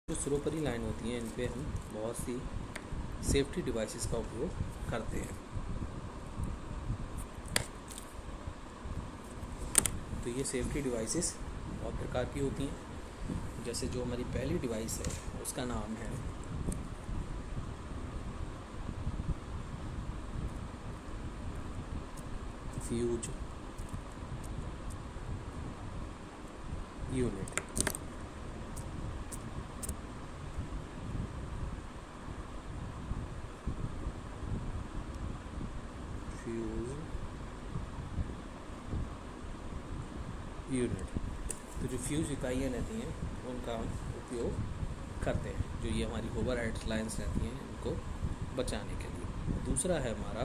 जो सर्वोपरि लाइन होती हैं इन पे हम बहुत सी सेफ्टी डिवाइसेस का उपयोग करते हैं। तो ये सेफ्टी डिवाइसेस बहुत प्रकार की होती हैं। जैसे जो हमारी पहली डिवाइस है उसका नाम है फ्यूज यूनिट। Fuse unit. तो जो फ्यूज इकाइयाँ रहती हैं उनका हम उपयोग करते हैं, जो ये हमारी ओवरहेड लाइन्स रहती हैं इनको बचाने के लिए। दूसरा है हमारा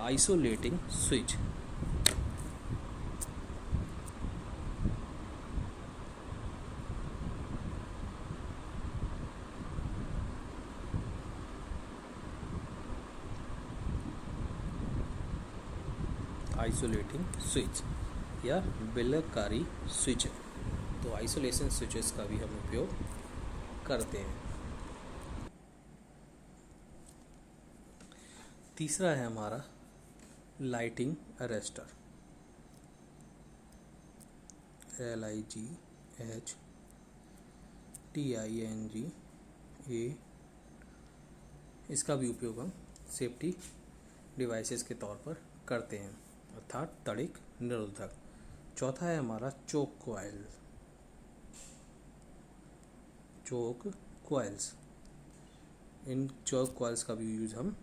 आइसोलेटिंग स्विच। आइसोलेटिंग स्विच या विलयकारी स्विच। तो आइसोलेशन स्विचेस का भी हम उपयोग करते हैं। तीसरा है हमारा लाइटिंग अरेस्टर। LIGHTING इसका भी उपयोग हम सेफ्टी डिवाइसेस के तौर पर करते हैं, अर्थात तड़िक निरोधक। चौथा है हमारा चोक कॉइल्स। इन चोक कॉइल्स का भी यूज़ हम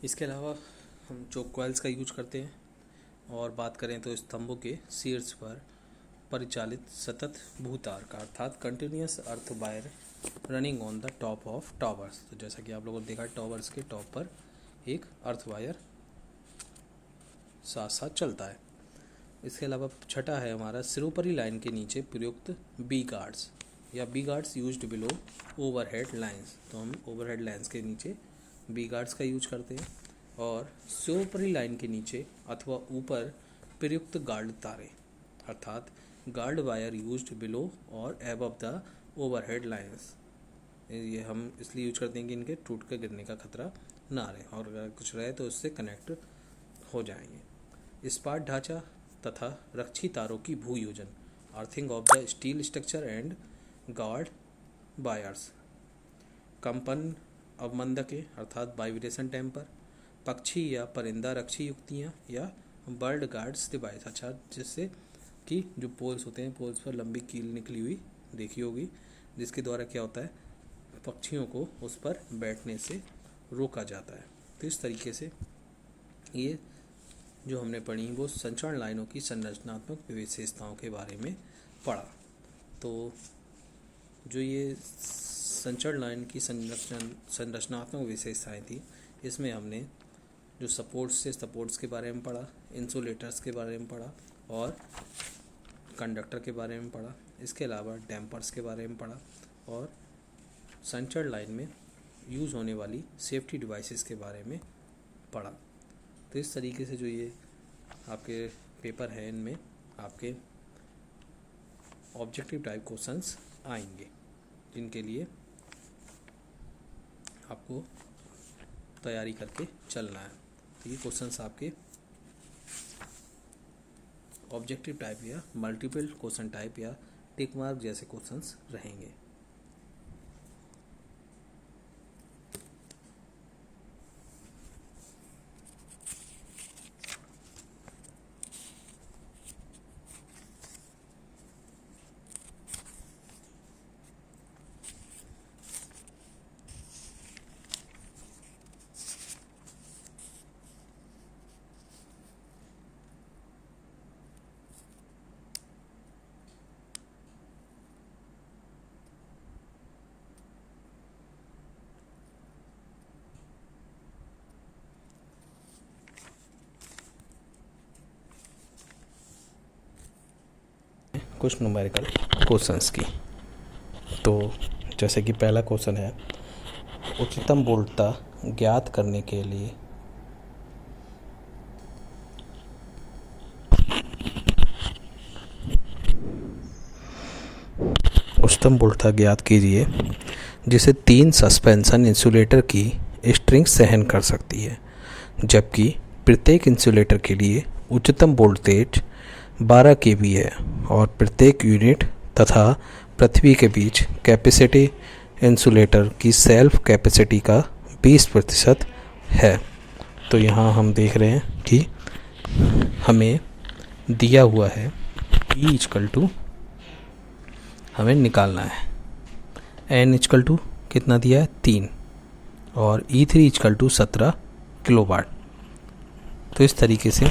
इसके अलावा हम चोक कॉइल्स का यूज करते हैं। और बात करें तो स्तंभों के शीर्ष पर परिचालित सतत भूतार का, अर्थात continuous earth wire running on the top of towers. तो जैसा कि आप लोगों ने देखा, टावर्स के टॉप पर एक अर्थ वायर साथ साथ चलता है। इसके अलावा छठा है हमारा सिरोपरी लाइन के नीचे प्रयुक्त बी गार्ड्स या बी guards used below overhead lines. तो हम ओवरहेड लाइंस के नीचे बी गार्ड्स का यूज करते हैं। और सिरोपरी लाइन के नीचे अथवा ऊपर प्रयुक्त गार्ड तारे, अर्थात गार्ड वायर यूज्ड बिलो और एबव द ओवरहेड लाइंस। ये हम इसलिए यूज करते हैं कि इनके टूट कर गिरने का खतरा ना रहे, और अगर कुछ रहे तो उससे कनेक्ट हो जाएंगे। इस्पात ढांचा तथा रक्षी तारों की भू योजन, earthing of the steel structure and guard wires. कंपन अवमंदकें, अर्थात वाइब्रेशन टेम्पर। पक्षी या परिंदा रक्षी युक्तियाँ या बर्ड गार्ड्स डिवाइस, अच्छा जिससे कि जो पोल्स होते हैं, पोल्स पर लंबी कील निकली हुई देखी होगी, जिसके द्वारा क्या होता है, पक्षियों को उस पर बैठने से रोका जाता है। तो इस तरीके से ये जो हमने पढ़ी वो संचरण लाइनों की संरचनात्मक विशेषताओं के बारे में पढ़ा। तो जो ये संचरण लाइन की संरचनात्मक विशेषताएं थी, इसमें हमने जो सपोर्ट्स के बारे में पढ़ा, इंसुलेटर्स के बारे में पढ़ा और कंडक्टर के बारे में पढ़ा। इसके अलावा डैम्पर्स के बारे में पढ़ा और संचरण लाइन में यूज़ होने वाली सेफ्टी डिवाइसेस के बारे में पढ़ा। तो इस तरीके से जो ये आपके पेपर हैं, इनमें आपके ऑब्जेक्टिव टाइप क्वेश्चंस आएंगे, जिनके लिए आपको तैयारी करके चलना है। तो ये क्वेश्चंस आपके ऑब्जेक्टिव टाइप या मल्टीपल क्वेश्चन टाइप या टिक मार्क जैसे क्वेश्चंस रहेंगे। कुछ न्यूमेरिकल क्वेश्चंस की। तो जैसे कि पहला क्वेश्चन है, उच्चतम वोल्टता ज्ञात करने के लिए उच्चतम वोल्टता ज्ञात कीजिए जिसे 3 सस्पेंशन इंसुलेटर की स्ट्रिंग सहन कर सकती है, जबकि प्रत्येक इंसुलेटर के लिए उच्चतम वोल्टेज 12 kV है और प्रत्येक यूनिट तथा पृथ्वी के बीच कैपेसिटी इंसुलेटर की सेल्फ कैपेसिटी का 20% है। तो यहाँ हम देख रहे हैं कि हमें दिया हुआ है E इक्वल टू हमें निकालना है N इक्वल टू कितना दिया है 3 और E3 इक्वल टू 17 किलोवाट। तो इस तरीके से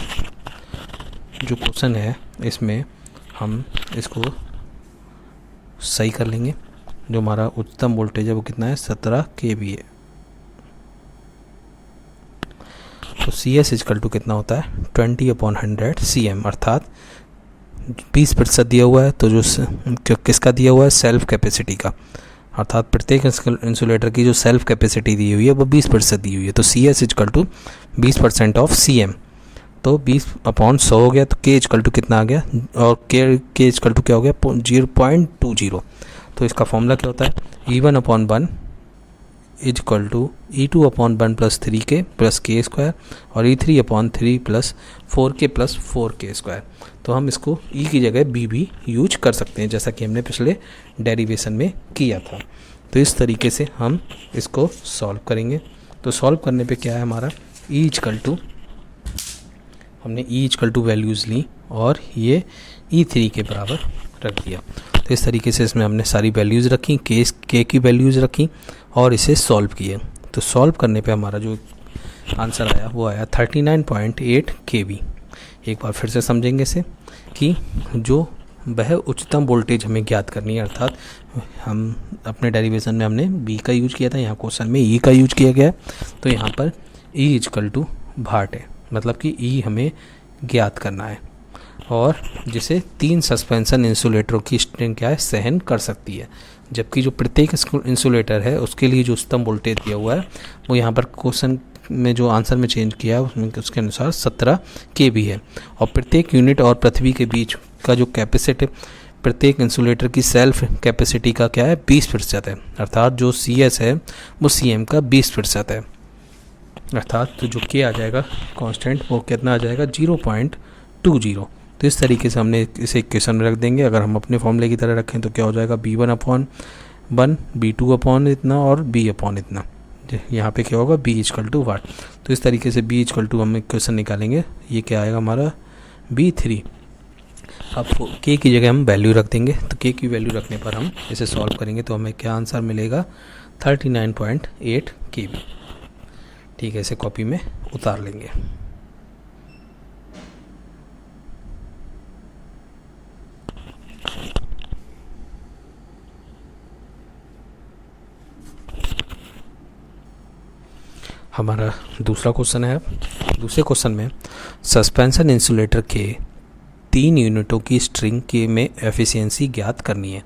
जो क्वेश्चन है इसमें हम इसको सही कर लेंगे। जो हमारा उच्चतम वोल्टेज है वो कितना है 17 kV है। तो CS इक्वल टू कितना होता है 20/100 CM, अर्थात 20% दिया हुआ है। तो जो किसका दिया हुआ है सेल्फ कैपेसिटी का, अर्थात प्रत्येक इंसुलेटर की जो सेल्फ कैपेसिटी दी हुई है वो 20% दी हुई है। तो CS equal to 20% of CM, तो 20/100 हो गया। तो K इक्वल टू कितना आ गया और K इक्वल टू क्या हो गया 0.20। तो इसका फॉर्मूला क्या होता है E1/1 equal to E2/1 plus 3K plus K² और E3/3 plus 4K plus 4K²। तो हम इसको E की जगह B भी यूज कर सकते हैं, जैसा कि हमने पिछले डेरिवेशन में किया था। तो इस तरीके से हम इसको सॉल्व करेंगे। तो सॉल्व करने पे क्या है हमारा E इक्वल टू, हमने E इक्वल टू वैल्यूज़ ली और ये E3 के बराबर रख दिया। तो इस तरीके से इसमें हमने सारी वैल्यूज़ रखी, K की वैल्यूज़ रखी और इसे सॉल्व किए। तो सॉल्व करने पे हमारा जो आंसर आया वो आया 39.8 kV। एक बार फिर से समझेंगे इसे कि जो वह उच्चतम वोल्टेज हमें ज्ञात करनी है, अर्थात हम अपने डेरिवेशन में हमने B का यूज किया था, यहाँ क्वेश्चन में E का यूज किया गया है। तो यहाँ पर E इक्वल टू भाट है, मतलब कि E हमें ज्ञात करना है और जिसे 3 सस्पेंशन इंसुलेटरों की स्ट्रिंग क्या है सहन कर सकती है, जबकि जो प्रत्येक इंसुलेटर है उसके लिए जो उच्चतम वोल्टेज दिया हुआ है वो यहाँ पर क्वेश्चन में जो आंसर में चेंज किया है उसमें उसके अनुसार 17 kV है और प्रत्येक यूनिट और पृथ्वी के बीच का जो कैपेसिटी प्रत्येक इंसुलेटर की सेल्फ कैपेसिटी का क्या है 20% है, अर्थात जो CS है वो CM का 20% है, अर्थात तो जो K आ जाएगा कांस्टेंट वो कितना आ जाएगा 0.20। तो इस तरीके से हमने इसे इक्वेशन में रख देंगे। अगर हम अपने फॉर्मूले की तरह रखें तो क्या हो जाएगा B1/1 B2/ इतना और B अपॉन इतना। यहाँ पे क्या होगा B इक्वल टू वाट। तो इस तरीके से B इक्वल टू हम इक्वेशन निकालेंगे, ये क्या आएगा हमारा B3। अब K की जगह हम वैल्यू रख देंगे। तो K की वैल्यू रखने पर हम इसे सॉल्व करेंगे तो हमें क्या आंसर मिलेगा 39.8 kV। ठीक है, इसे कॉपी में उतार लेंगे। हमारा दूसरा क्वेश्चन है। दूसरे क्वेश्चन में सस्पेंशन इंसुलेटर के 3 यूनिटों की स्ट्रिंग के में एफिशिएंसी ज्ञात करनी है,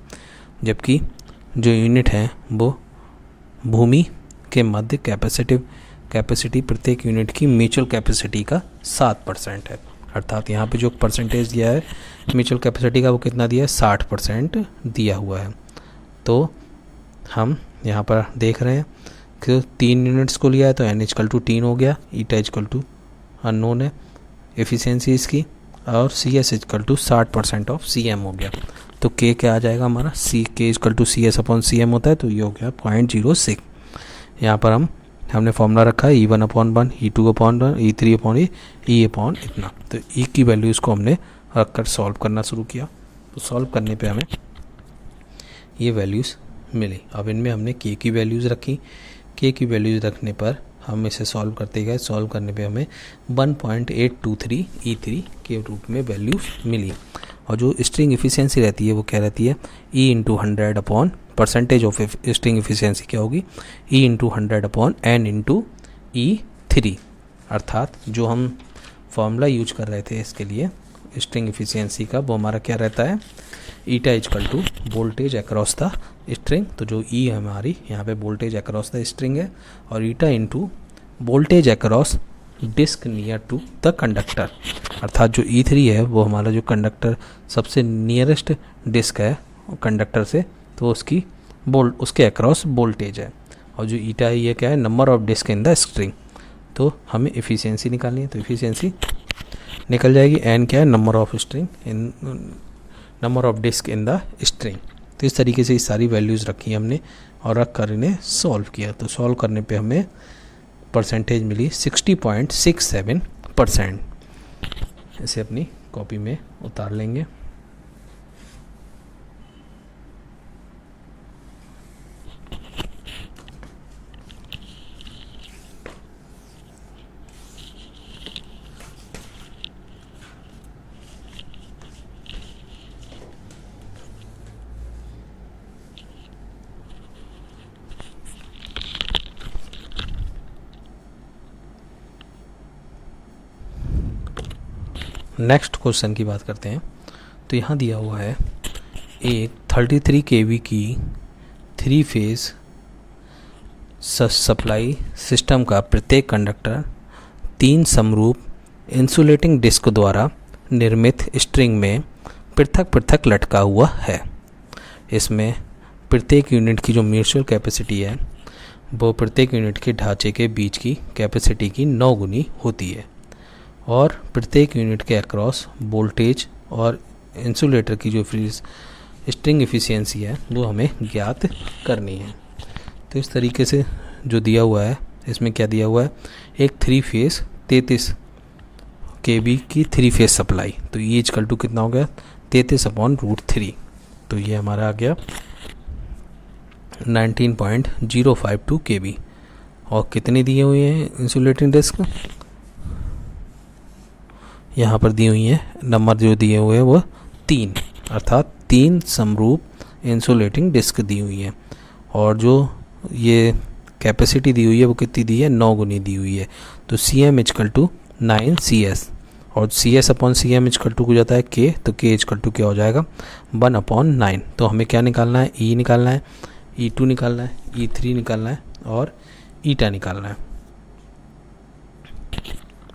जबकि जो यूनिट हैं वो भूमि के मध्य कैपेसिटी प्रत्येक यूनिट की म्यूचुअल कैपेसिटी का 7% है, अर्थात यहाँ पे जो परसेंटेज दिया है म्यूचुअल कैपेसिटी का वो कितना दिया है 60% दिया हुआ है। तो हम यहाँ पर देख रहे हैं कि 3 यूनिट्स को लिया है तो N इक्वल टू 3 हो गया, ईटा इक्वल टू अननोन है एफिशिएंसी इसकी, और CS equal to 60% of CM हो गया। तो K क्या आ जाएगा हमारा K इक्वल टू CS/CM होता है, तो ये हो गया 0.06। यहाँ पर हमने फॉर्मूला रखा है E1/1 E2/1 E3/E E इतना। तो E की वैल्यूज़ को हमने रखकर सॉल्व करना शुरू किया। तो सॉल्व करने पे हमें ये वैल्यूज़ मिली। अब इनमें हमने K की वैल्यूज़ रखी। K की वैल्यूज़ रखने पर हम इसे सॉल्व करते गए। सॉल्व करने पे हमें 1.823 E3 के रूप में वैल्यू मिली। और जो स्ट्रिंग एफिशिएंसी रहती है वो क्या रहती है E into 100 upon percentage of string efficiency क्या होगी E into 100 upon N into E3, अर्थात जो हम फॉर्मूला यूज कर रहे थे इसके लिए स्ट्रिंग एफिशिएंसी का वो हमारा क्या रहता है eta equal to voltage across the string. तो जो E हमारी यहाँ पे वोल्टेज अक्रॉस द स्ट्रिंग है और eta into voltage across disc near to the conductor, अर्थात जो E3 है वो हमारा जो कंडक्टर सबसे नियरेस्ट डिस्क है कंडक्टर से, तो उसके अक्रॉस वोल्टेज है। और जो ईटा है ये क्या है, number of disc in the string. तो हमें एफिशिएंसी निकालनी है, तो एफिशिएंसी निकल जाएगी, एन क्या है, number of disc in the string. तो इस तरीके से ये सारी वैल्यूज़ रखी हमने और रख कर इन्हें सॉल्व किया। तो सॉल्व करने पे हमें परसेंटेज मिली 60.67%। इसे अपनी कॉपी में उतार लेंगे। नेक्स्ट क्वेश्चन की बात करते हैं। तो यहाँ दिया हुआ है एक 33 kV की 3 फेज सप्लाई सिस्टम का प्रत्येक कंडक्टर 3 समरूप इंसुलेटिंग डिस्क द्वारा निर्मित स्ट्रिंग में पृथक पृथक लटका हुआ है। इसमें प्रत्येक यूनिट की जो म्यूचुअल कैपेसिटी है वो प्रत्येक यूनिट के ढांचे के बीच की कैपेसिटी की 9 गुनी होती है। और प्रत्येक यूनिट के अक्रॉस वोल्टेज और इंसुलेटर की जो स्ट्रिंग एफिशिएंसी है वो हमें ज्ञात करनी है। तो इस तरीके से जो दिया हुआ है, इसमें क्या दिया हुआ है, एक 3 फेज 33 kV की 3 फेज सप्लाई। तो ये इक्वल टू कितना हो गया, 33/√3। तो ये हमारा आ गया 19.052 kV। और कितनी दिए हुए हैं इंसुलेटिंग डिस्क, यहाँ पर दी हुई है, नंबर जो दिए हुए हैं वो 3, अर्थात 3 समरूप इंसुलेटिंग डिस्क दी हुई है। और जो ये कैपेसिटी दी हुई है वो कितनी दी है, 9 गुनी दी हुई है। तो CM इक्वल टू 9CS, और CS/CM इक्वल टू हो जाता है K, तो K इक्वल टू क्या हो जाएगा, 1/9। तो हमें क्या निकालना है, E निकालना है, E2 निकालना है, E3 निकालना है और ईटा निकालना है।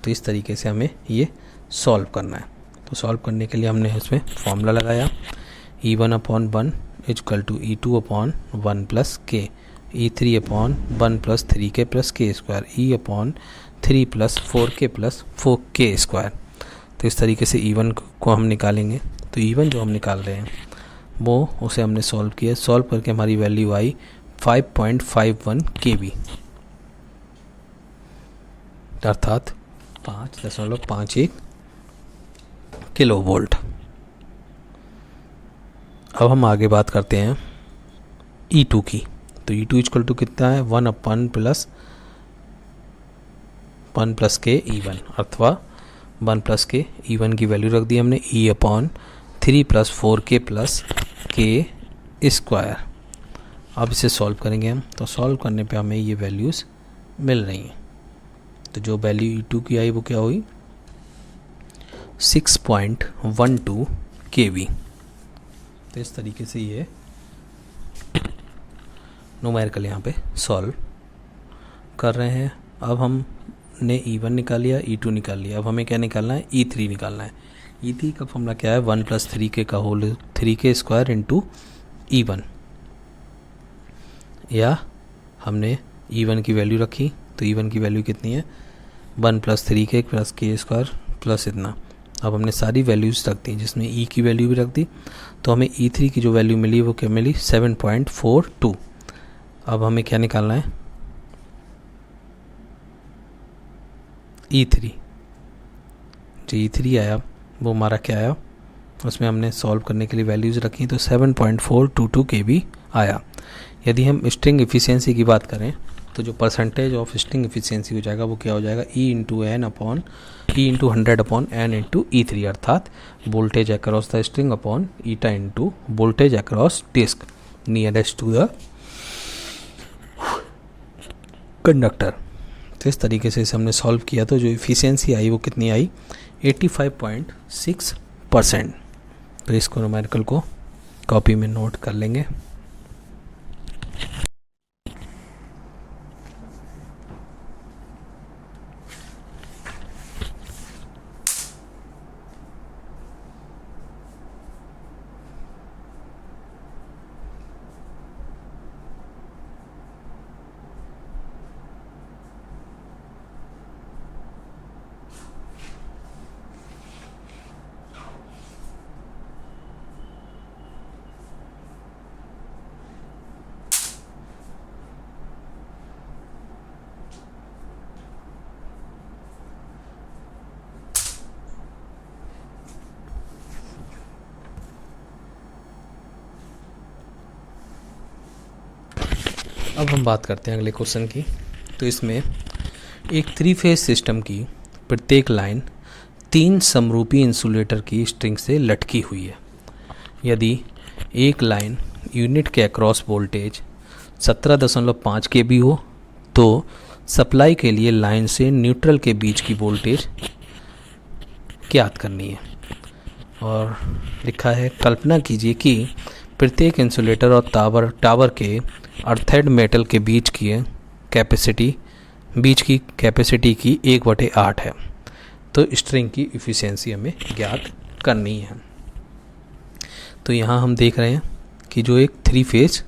तो इस तरीके से हमें ये सॉल्व करना है। तो सॉल्व करने के लिए हमने इसमें फॉर्मूला लगाया, E1/1 equal to E2/1 plus K, E3/1 plus 3K plus K square, E/3 plus 4K plus 4K square. तो इस तरीके से E1 को हम निकालेंगे। तो E1 जो हम निकाल रहे हैं वो उसे हमने सॉल्व किया। सॉल्व करके हमारी वैल्यू आई 5.51 kV, अर्थात 5.51 किलो वोल्ट। अब हम आगे बात करते हैं E2 की। तो E2 इक्वल टू कितना है, 1/1 प्लस K E1, अथवा 1 प्लस K E1 की वैल्यू रख दी हमने, E/3 plus 4K plus K square. अब इसे सॉल्व करेंगे हम। तो सॉल्व करने पे हमें ये वैल्यूज़ मिल रही हैं। तो जो वैल्यू E2 की आई वो क्या हुई, 6.12 kV। तो इस तरीके से ये न्यूमेरिकल यहाँ पे सॉल्व कर रहे हैं। अब हमने E1 निकाल लिया, E2 निकाल लिया। अब हमें क्या निकालना है, E3 निकालना है। E3 का फॉर्मूला क्या है, 1 प्लस 3K का whole 3K square into E1, या हमने E1 की वैल्यू रखी। तो E1 की वैल्यू कितनी है, 1 plus 3K plus K square plus इतना। अब हमने सारी वैल्यूज़ रख दी, जिसमें E की वैल्यू भी रख दी। तो हमें E3 की जो वैल्यू मिली वो क्या मिली, 7.42। अब हमें क्या निकालना है, E3। जो E3 आया वो हमारा क्या आया, उसमें हमने सॉल्व करने के लिए वैल्यूज़ रखी। तो 7.422 kV आया। यदि हम स्ट्रिंग एफिशिएंसी की बात करें तो जो परसेंटेज ऑफ स्ट्रिंग एफिशिएंसी हो जाएगा वो क्या हो जाएगा, E into 100/n into E3, अर्थात voltage across the string upon eta into voltage across disc nearest to the conductor. तो इस तरीके से इसे हमने सॉल्व किया। तो जो एफिशिएंसी आई वो कितनी आई, 85.6%। तो इसको न्यूमेरिकल को कॉपी में नोट कर लेंगे। अब हम बात करते हैं अगले क्वेश्चन की। तो इसमें एक 3 फेज सिस्टम की प्रत्येक लाइन 3 समरूपी इंसुलेटर की स्ट्रिंग से लटकी हुई है। यदि एक लाइन यूनिट के अक्रॉस वोल्टेज 17.5 kV हो तो सप्लाई के लिए लाइन से न्यूट्रल के बीच की वोल्टेज ज्ञात करनी है। और लिखा है, कल्पना कीजिए कि प्रत्येक इंसुलेटर और टावर के अर्थेड मेटल के बीच की कैपेसिटी की 1/8 है। तो स्ट्रिंग की इफ़िशियंसी हमें ज्ञात करनी है। तो यहाँ हम देख रहे हैं कि जो एक 3 फेज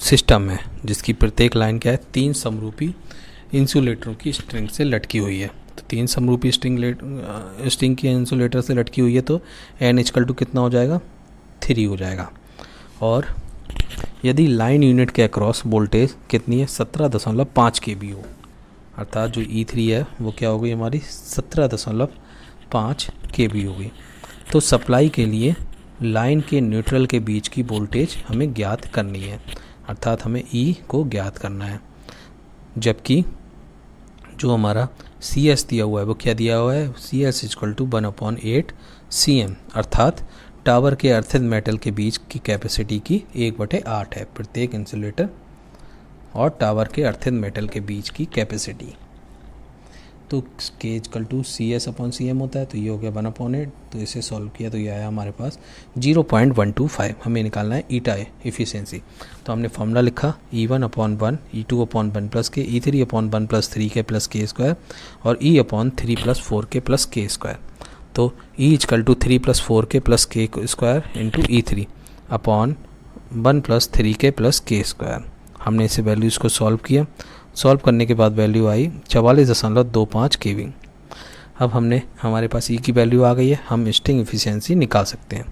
सिस्टम है जिसकी प्रत्येक लाइन क्या है, 3 समरूपी इंसुलेटरों की स्ट्रिंग से लटकी हुई है। तो 3 समरूपी स्ट्रिंग की इंसुलेटर से लटकी हुई है तो n = कितना हो जाएगा, 3 हो जाएगा। और यदि लाइन यूनिट के अक्रॉस वोल्टेज कितनी है, 17.5 kV हो, अर्थात जो E3 है वो क्या हो गई हमारी, 17.5 kV हो गई। तो सप्लाई के लिए लाइन के न्यूट्रल के बीच की वोल्टेज हमें ज्ञात करनी है, अर्थात हमें E को ज्ञात करना है। जबकि जो हमारा CS दिया हुआ है वो क्या दिया हुआ है, CS = 1/8 cm, अर्थात टावर के अर्थित मेटल के बीच की कैपेसिटी की 1/8 है प्रत्येक इंसुलेटर और टावर के अर्थित मेटल के बीच की कैपेसिटी। तो K = CS/cm होता है, तो ये हो गया 1/8। तो इसे सॉल्व किया तो ये आया हमारे पास 0.125। हमें निकालना है ईटा इफ़िशियंसी। तो हमने फॉर्मूला लिखा, E1/1 E2/1 + K E3/1 + 3K + K² और E/3 + 4K + K²। तो E = 3 + 4K + K² × E3/1 + 3K + K²। हमने इसे वैल्यूज़ को सॉल्व किया। सॉल्व करने के बाद वैल्यू आई 44.25 kV। अब हमारे पास E की वैल्यू आ गई है, हम स्ट्रिंग इफ़िशियंसी निकाल सकते हैं।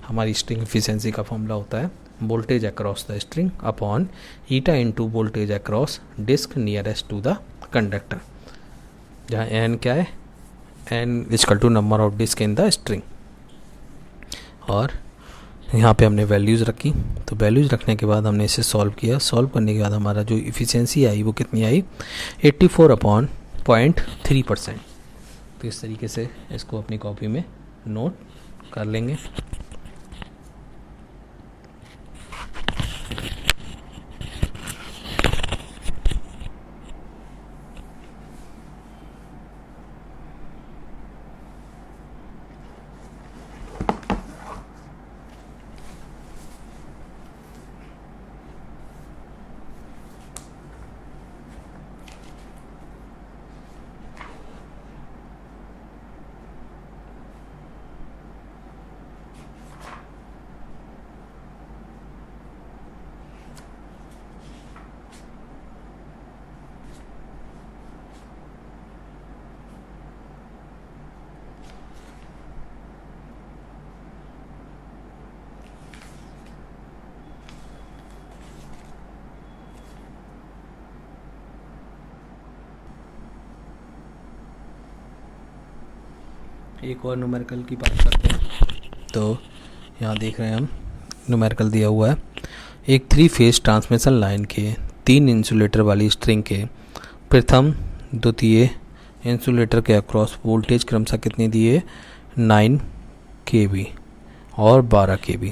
हमारी स्ट्रिंग इफ़िशियंसी का फॉर्मूला होता है voltage across the string upon eta × voltage across disc nearest to the conductor, जहाँ n क्या है, n = number of disc in the string. और यहाँ पे हमने वैल्यूज़ रखी। तो वैल्यूज़ रखने के बाद हमने इसे सॉल्व किया। सॉल्व करने के बाद हमारा जो इफ़िशियंसी आई वो कितनी आई, 84/0.3%। तो इस तरीके से इसको अपनी कॉपी में नोट कर लेंगे। एक और न्यूमेरिकल की बात करते हैं। तो यहाँ देख रहे हैं हम, न्यूमेरिकल दिया हुआ है, एक 3 फेज ट्रांसमिशन लाइन के 3 इंसुलेटर वाली स्ट्रिंग के प्रथम द्वितीय इंसुलेटर के अक्रॉस वोल्टेज क्रमशः कितनी दी है, 9 kV और 12 kV।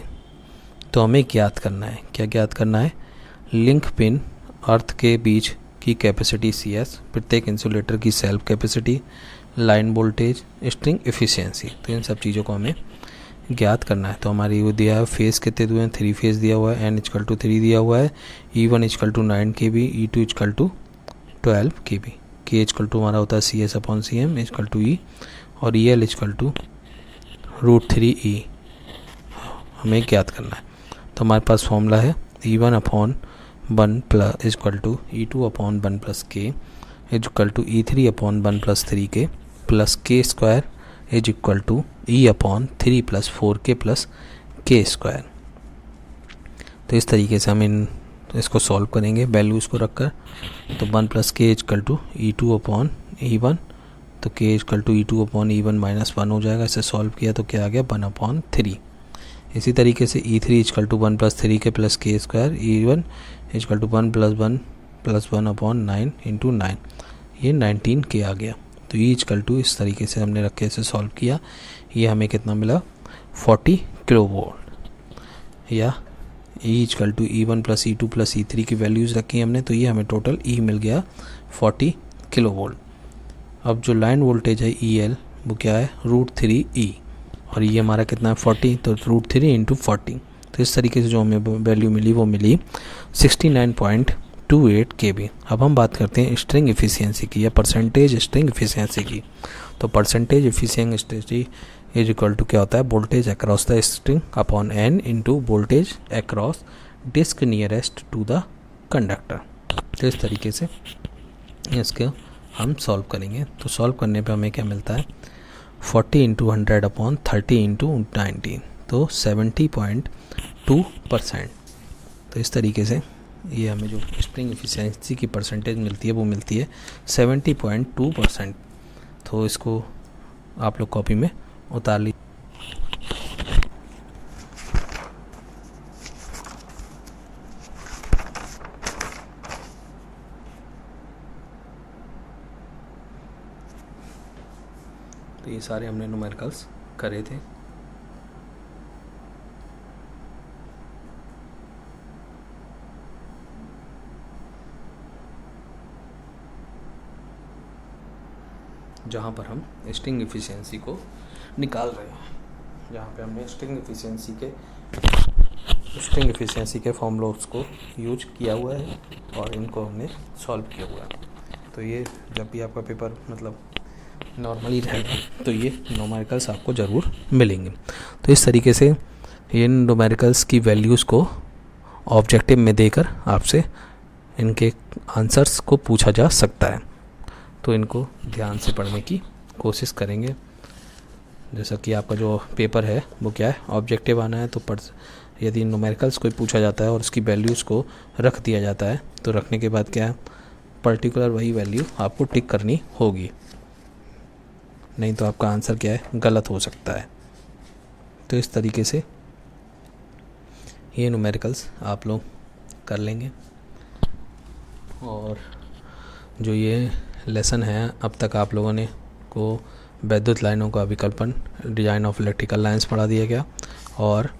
तो हमें ज्ञात करना है, क्या ज्ञात करना है, लिंक पिन अर्थ के बीच की कैपेसिटी CS, प्रत्येक इंसुलेटर की self capacity, line voltage, string efficiency. तो इन सब चीज़ों को हमें ज्ञात करना है। तो हमारी वो दिया है, फेज़ कितने दिए हैं, 3 फेज़ दिया हुआ है, n = 3 दिया हुआ है, E1 = 9 kV, E2 = 12 kV, K = हमारा होता है CS/cm = E और EL = √3E हमें ज्ञात करना है। तो हमारे पास फॉर्मूला है E1/1 = E2/1 + K = E3/1 + 3K + K² = E/3 + 4K + K²। तो इस तरीके से हम इसको सॉल्व करेंगे वैल्यूज़ को रखकर। तो 1 + K = E2/E1, तो K = E2/E1 - 1 हो जाएगा। इसे सॉल्व किया तो क्या आ गया, 1/3। इसी तरीके से E3 equal to 1 + 3 plus K square, E1 equal to 1 + 1 upon 9 into 9, ये 19 के आ गया। तो E इजकल टू इस तरीके से हमने रख के इसे सॉल्व किया, ये हमें कितना मिला 40 किलोवोल्ट। या E is equal to E1 + E2 + E3 की वैल्यूज़ रखी हमने, तो ये हमें टोटल E मिल गया 40 किलोवोल्ट। अब जो लाइन वोल्टेज है EL वो क्या है √3E, और ये हमारा कितना है 40, तो √3 × 40। तो इस तरीके से जो हमें वैल्यू मिली वो मिली 69.28 kV। अब हम बात करते हैं स्ट्रिंग एफिशिएंसी की या परसेंटेज स्ट्रिंग एफिशिएंसी की। तो percentage efficiency is equal to क्या होता है voltage across the string upon n into voltage across disc nearest to the conductor. तो इस तरीके से इसके हम सॉल्व करेंगे। तो सॉल्व करने पे हमें क्या मिलता है 40 × 100 अपॉन 30 × 19, तो 70.2%। तो इस तरीके से ये हमें जो स्प्रिंग एफिशिएंसी की परसेंटेज मिलती है वो मिलती है 70.2%। तो इसको आप लोग कॉपी में उतार लीजिए। तो ये सारे हमने न्यूमेरिकल्स करे थे। जहाँ पर हम स्ट्रिंग एफिशिएंसी को निकाल रहे हैं, जहाँ पे हमने स्ट्रिंग एफिशिएंसी के फॉर्मूलोस को यूज किया हुआ है और इनको हमने सॉल्व किया हुआ है। तो ये जब भी आपका पेपर मतलब नॉर्मली रहेगा तो ये न्यूमेरिकल्स आपको ज़रूर मिलेंगे। तो इस तरीके से ये न्यूमेरिकल्स की वैल्यूज़ को ऑब्जेक्टिव में देकर आपसे इनके आंसर्स को पूछा जा सकता है। तो इनको ध्यान से पढ़ने की कोशिश करेंगे। जैसा कि आपका जो पेपर है वो क्या है ऑब्जेक्टिव आना है, तो यदि न्यूमेरिकल्स कोई पूछा जाता है और उसकी वैल्यूज़ को रख दिया जाता है तो रखने के बाद क्या है पर्टिकुलर वही वैल्यू आपको टिक करनी होगी, नहीं तो आपका आंसर क्या है गलत हो सकता है। तो इस तरीके से ये न्यूमेरिकल्स आप लोग कर लेंगे। और जो ये लेसन है अब तक आप लोगों ने को वैद्युत लाइनों का विकल्पन डिज़ाइन ऑफ इलेक्ट्रिकल लाइंस पढ़ा दिया गया, और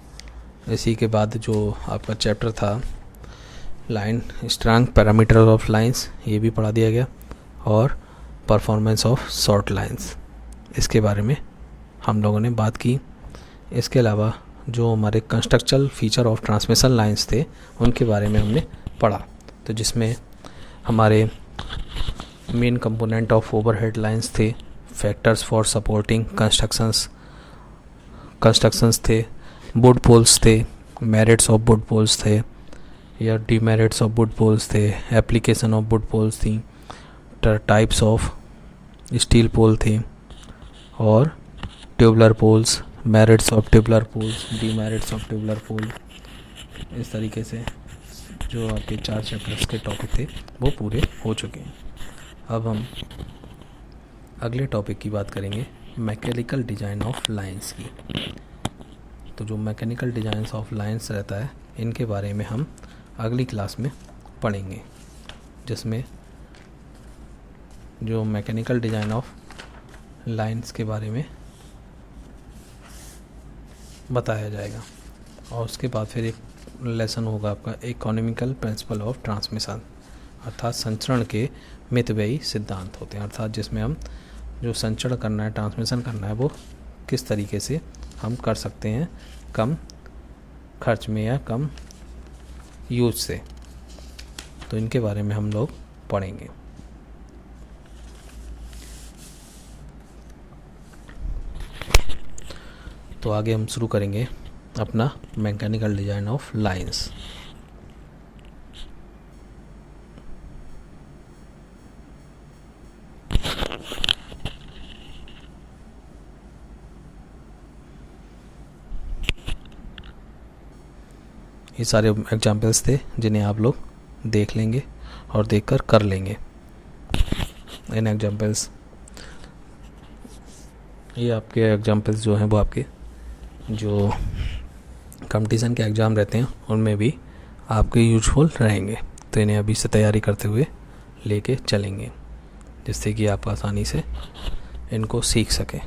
इसी के बाद जो आपका चैप्टर था line strength parameter of lines ये भी पढ़ा दिया गया, और परफॉर्मेंस ऑफ शॉर्ट लाइंस इसके बारे में हम लोगों ने बात की। इसके अलावा जो हमारे constructural feature of transmission lines थे उनके बारे में हमने पढ़ा, तो जिसमें हमारे main component of overhead lines थे, फैक्टर्स फॉर सपोर्टिंग कंस्ट्रक्शंस थे, वुड पोल्स थे, मेरिट्स ऑफ वुड पोल्स थे या डीमेरिट्स ऑफ वुड पोल्स थे, एप्लीकेशन ऑफ वुड पोल्स थी, टाइप्स ऑफ स्टील पोल थे, और tubular poles, merits of tubular poles, demerits of tubular pole. इस तरीके से जो आपके 4 चैप्टर्स के टॉपिक थे वो पूरे हो चुके हैं। अब हम अगले टॉपिक की बात करेंगे मैकेनिकल डिज़ाइन ऑफ लाइंस की। तो जो मैकेनिकल डिज़ाइंस ऑफ लाइंस रहता है इनके बारे में हम अगली क्लास में पढ़ेंगे, जिसमें जो मैकेनिकल डिज़ाइन ऑफ लाइंस के बारे में बताया जाएगा। और उसके बाद फिर एक लेसन होगा आपका इकोनॉमिकल प्रिंसिपल ऑफ ट्रांसमिशन, अर्थात संचरण के मितव्ययी सिद्धांत होते हैं, अर्थात जिसमें हम जो संचरण करना है ट्रांसमिशन करना है वो किस तरीके से हम कर सकते हैं कम खर्च में या कम यूज से। तो इनके बारे में हम लोग पढ़ेंगे। तो आगे हम शुरू करेंगे अपना मैकेनिकल डिज़ाइन ऑफ लाइंस। ये सारे एग्जाम्पल्स थे जिन्हें आप लोग देख लेंगे और देखकर कर लेंगे। इन एग्जाम्पल्स ये आपके एग्जाम्पल्स जो हैं वो आपके जो कंपटीशन के एग्ज़ाम रहते हैं उनमें भी आपके यूजफुल रहेंगे। तो इन्हें अभी से तैयारी करते हुए लेके चलेंगे जिससे कि आप आसानी से इनको सीख सकें।